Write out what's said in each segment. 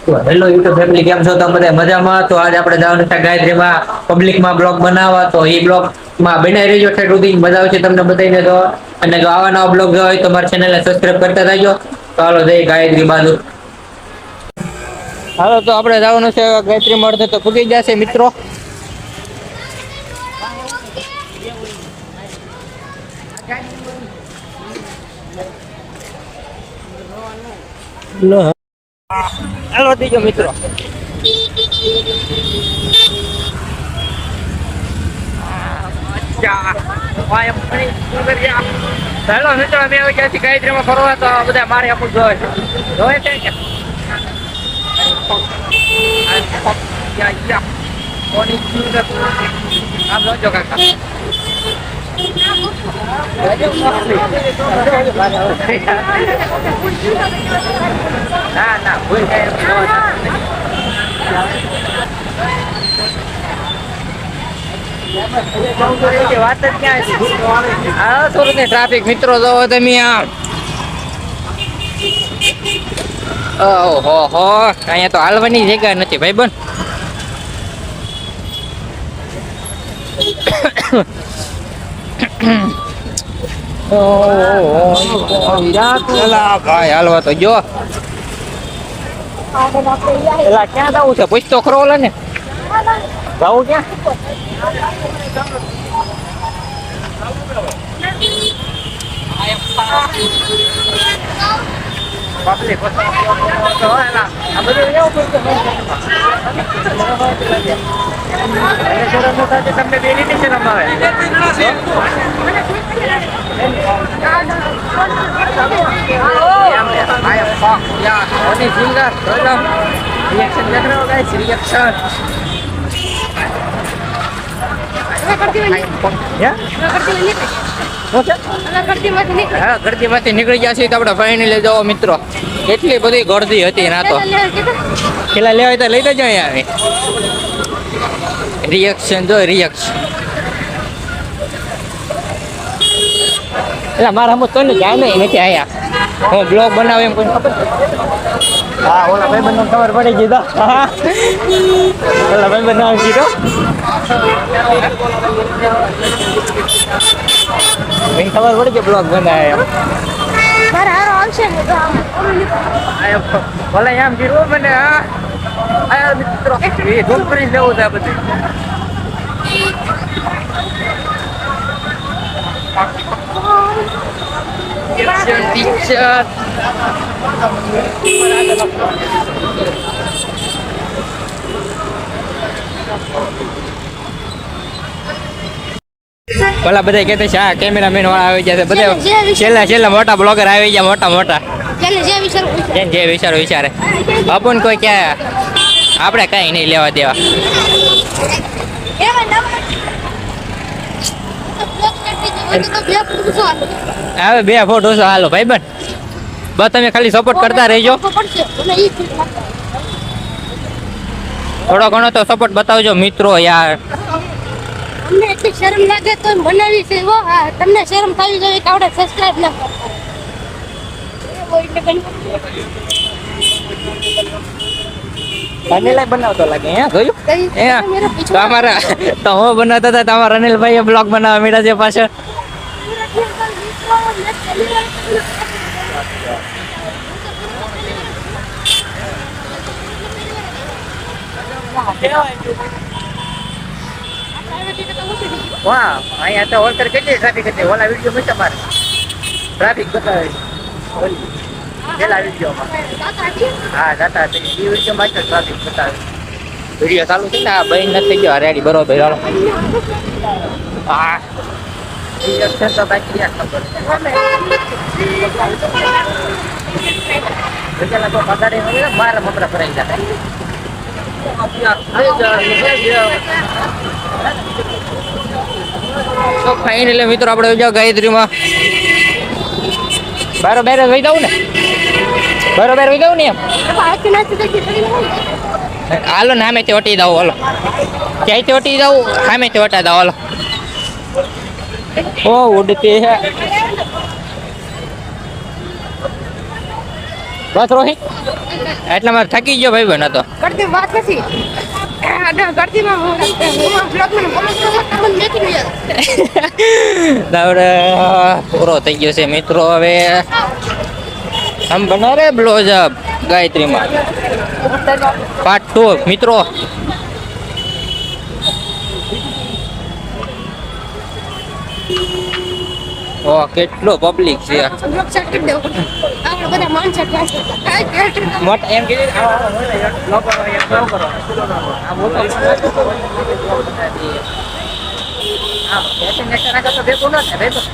Hello YouTube family, કેમ છો તમે બધા મજામાં? તો આજે આપણે જવાનું છે ગાયત્રીમાં પબ્લિકમાં બ્લોગ બનાવવા. તો એ બ્લોગ માં બનાવી રહેજો છે સુધી મજા આવશે તમને બતાવીને. તો અને જો આવા નવા બ્લોગ જોવા હોય તો મારી ચેનલને સબસ્ક્રાઇબ કરતા રહેજો. તો હાલો જય ગાયત્રી બાજુ. હાલો તો આપણે જવાનું છે ગાયત્રી મળશે તો પૂગી જશે મિત્રો. હાલો દીજો મિત્રો. ચાલો મિત્રો, અમે આવી ગયા છીએ ગાયત્રીમાં ફરવા. તો બધા મારે અમુક જોવે છે. જોવે છે કે આમ જોજો કાકા. ના ના ભૂલ જાય વાત જ ક્યાં સુરત ની ટ્રાફિક મિત્રો જોવો તમે. ઓહો હો, અહીંયા તો હાલવાની જગ્યા નથી ભાઈ બન. ભાઈ હાલવા તો જો. એલા ક્યાં જવું છે? પૂછ તો ખરો ઓલા ને. જવું ક્યાં? પબ્લિક તમને ડેરી ની શરમ આવે? रिएक्शन देख रहे हो गाइस, रिएक्शन ગરદી માંથી નીકળી ગયા છીએ. તો આપણે ફાઇનલી જાઓ મિત્રો, એટલી બધી ગરદી હતી ના તો પેલા લેવાય તો લઈ દેજો. અહીંયા રિએક્શન જો, રિએક્શન એટલે મારા હમ તો જાય નહીં નથી આયા. હું બ્લોગ બનાવ એમ કોઈ ખબર? હા, ઓલા ભાઈ બંને ખબર પડી ગઈ. ઓલા ભાઈ બનાવી કીધો ખબર પડી કે બ્લોગ બનાવે એમ. ભલે એમ કીધું મને. હા મિત્રો, ધૂમ કરી લેવું છે બધું. ટીચર પેલા બધા કહેતા છે હા કેમેરામેન વાળા આવી ગયા છે. બધા છેલ્લા મોટા બ્લોગર આવી ગયા, મોટા મોટા. જે વિચારે અપન કોઈ ક્યાં આપણે કઈ નહીં લેવા દેવા. હવે 2 ફોટો હાલો ભાઈ બન. બસ તમે ખાલી સપોર્ટ કરતા રહેજો. થોડો ઘણો તો સપોર્ટ બતાવજો મિત્રો યાર. અમને એટલી શરમ લાગે તો બનાવી છે. તમને શરમ થવી જોઈએ કે આપણે સબસ્ક્રાઇબ ના કરતા. રનિલભાઈ બનાવતો લાગે હે, જોયું? તમારા તો હું બનાવતા હતા, તમારા રનિલભાઈ બ્લોગ બનાવવા મીડા છે પાછળ. વાહ, અહીંયા તો ઓલકર કેટલી ટ્રાફિક હતી. ઓલા વિડીયો મૂક્યા મારે ટ્રાફિક બતાવે પેલા વિડીયોમાં. હા જાતા હતી એ વિડીયોમાં ટ્રાફિક બતાવે. વિડીયો ચાલુ છે ને આ બંધ નથી થઈ ગયો રેડી બરોબર. હાલો હા રિએક્શન તો બાકી ખબર મારા મમરા ભરાઈ જતા. તો ફાઇનલી મિત્રો આપણે જાવ ગાયત્રીમાં. બરોબર વહી દઉં ને, બરોબર વહી દઉં ને એમ. હાલો ને સામેથી વટી દઉં. હાલો ક્યાંયથી વટી દઉં, સામેથી વટા દઉં. હાલો ઓ ઉડતી હે. બસ રોહિત એટલામાં થકી ગયો ભાઈ બન હતો કરતી વાત નથી કરતીમાં હું બ્લોગમાં બોલું છું તમને દેખી ગયા આપણે પૂરો થઈ ગયો છે મિત્રો હવે આમ બનાવે બ્લોઝઅપ ગાયત્રીમાં પાર્ટ 2 મિત્રો ઓ કેટલો પબ્લિક છે બ્લોગ સેટ કરી દો આપણે બધા માણસો મોટ એમ કીધું લોકો કરો કરો આ મોટો આ ફેશન નેક્ટર આગળ તો ભેગું ન થાય ભેગું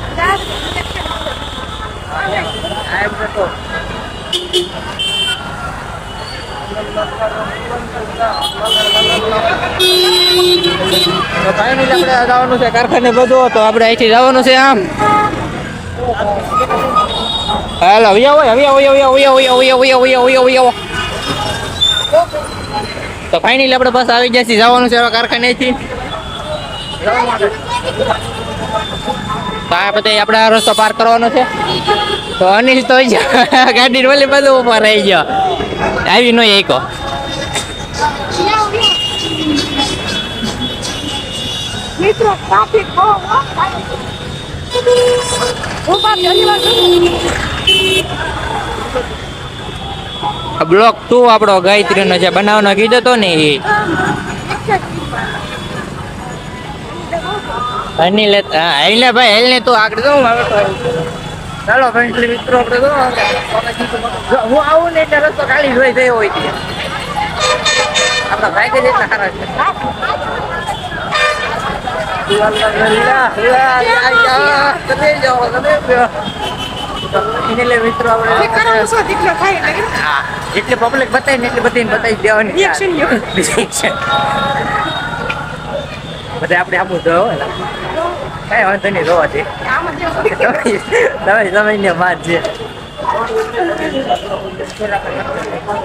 આ એમ તો કાંઈ નહીં આપણે જવાનું છે કારખાને બધું તો આપણે અહીંથી જવાનું છે આમ હાલો તો ફાઇનલી આપણે બસ આવી ગયા છીએ જવાનું છે હવે કારખાનેથી તો આ બધા આપણે આ રસ્તો પાર કરવાનો છે તો અનિલ તો ગાડી રોલી બધું ઉપર રહી ગયો આવી નો એકો મિત્રો ટ્રાફિક બહુ બ્લોક 2 આપણો ગાયત્રીનો જે બનાવવાનો કીધો તો ને એ અનિલ હા હેલને ભાઈ હેલને તું આગળ જો ચાલો ફ્રેન્ડલી મિત્રો આપણે જો હું આવું ને એટલે રસ્તો ખાલી જોઈ ગયો હોય છે આપણા ભાઈ કે જેટલા ખરા છે મિત્રો જેટલી પબ્લિક બતાવી ને એટલી બધી બતાવી દેવાની બધા આપણે આપું જો કઈ વાંધો નહીં જોવા છે તમે ને વાત છે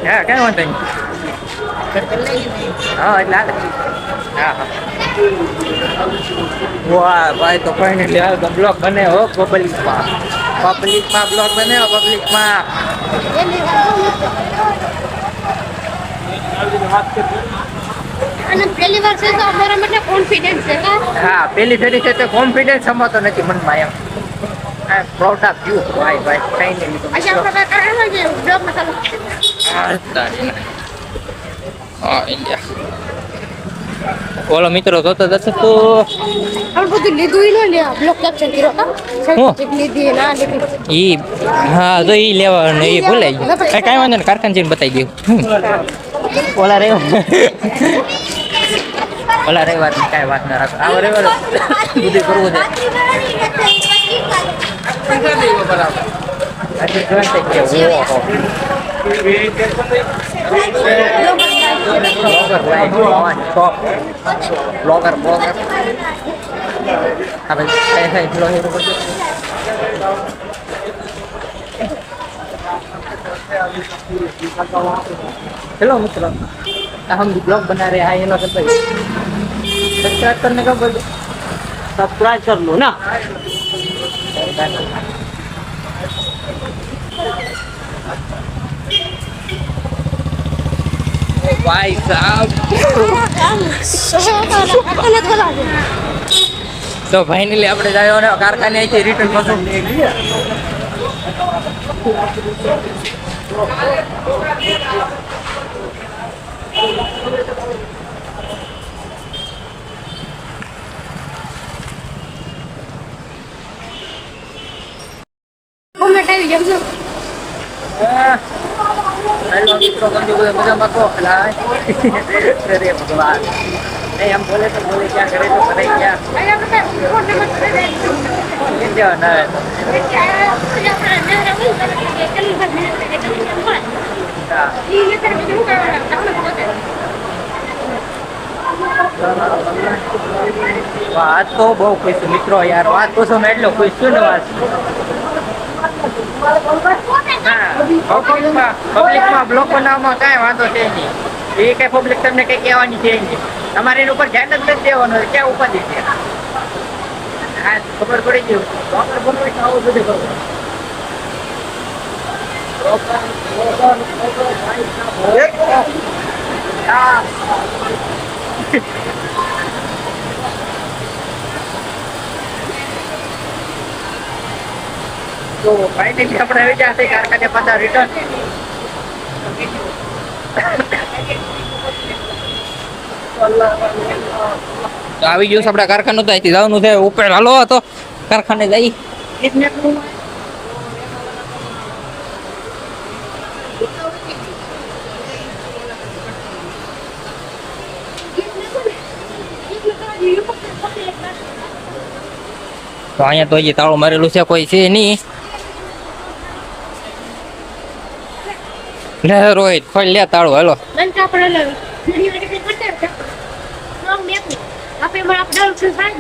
હા કઈ વાંધો નહીં હા એટલે હા વાહ ભાઈ તો ફાઇનલી હાલ તો બ્લોગ બને હો પબ્લિકમાં બ્લોગ બને હો પબ્લિકમાં અને પહેલી વાર છે તો અમારા માટે કોન્ફિડન્સ છે હા પેલી ફેરી છે તો કોન્ફિડન્સ સમાતો નથી મનમાં એમ આ પ્રાઉડ ઓફ યુ ભાઈ કઈ નહીં આજે આપણે કઈ કરેલા છે બ્લોગ મસાલો હા ઇન્ડિયા ઓલો મિત્રો જોતો જશે તો આપણે બધું લીધું ઈ લે બ્લોગ કેપ્ચર કર્યો સર્ટિફિકેટ લીધી ના લીધી ઈ હા તો ઈ લેવાનું ઈ ભૂલાઈ ગયું કાંઈ વાંધો નહીં કારખાને જઈને બતાવી દઉં ઓલા રવિવાર કાંઈ વાત ના રાખો આવો રવિવાર બધું કરવું છે બ્લોગર हेलो मित्रों हम ब्लॉग बना रहे हैं ये लोग सब्सक्राइब करने का बोल सब्सक्राइब कर लो ना भाई साहब तो फाइनली આપણે જાયો ને કારખાને અહીંથી રિટર્ન પાછું કોમેન્ટ આવી જમજો હેલો મિત્રો કેમ છો બધા મજામાં છો અરે ભગવાન नहीं हम बोले तो बोले क्या करे तो करे क्या આયા આપણે ફોન નંબર દે દે ये क्या ना है વાત તો બહુ ખુશ છું મિત્રો યાર વાત તો શું એટલો ખુશ છું ને વાત પબ્લિકમાં બ્લોગ બનાવવામાં કાંઈ વાંધો છે નહીં એ કઈ પબ્લિક તમને કઈ કહેવાની છે નહીં તમારે એની ઉપર ધ્યાન જ નથી દેવાનું ક્યાં ઉપાધિ છે હા ખબર પડી ગયું આવું બધું કરવું તો ફાઇનલી આપણે આવી ગયા છે કારખાને પાછા રિટર્ન. તો આવી ગયું છે આપણા કારખાનું, તો અહીંથી જવાનું છે ઉપર. હાલો તો કારખાને જઈ. તો અહીંયા તો હજી તાળું મારેલું છે, કોઈ છે નહીં. લે રોહિત ખોલ લે તાળું. હાલો બંધ આપણે લે વિડિયો એડિટ કરતા હતા નોમ દેખ આપણે મારા ડાઉટ છે સાહેબ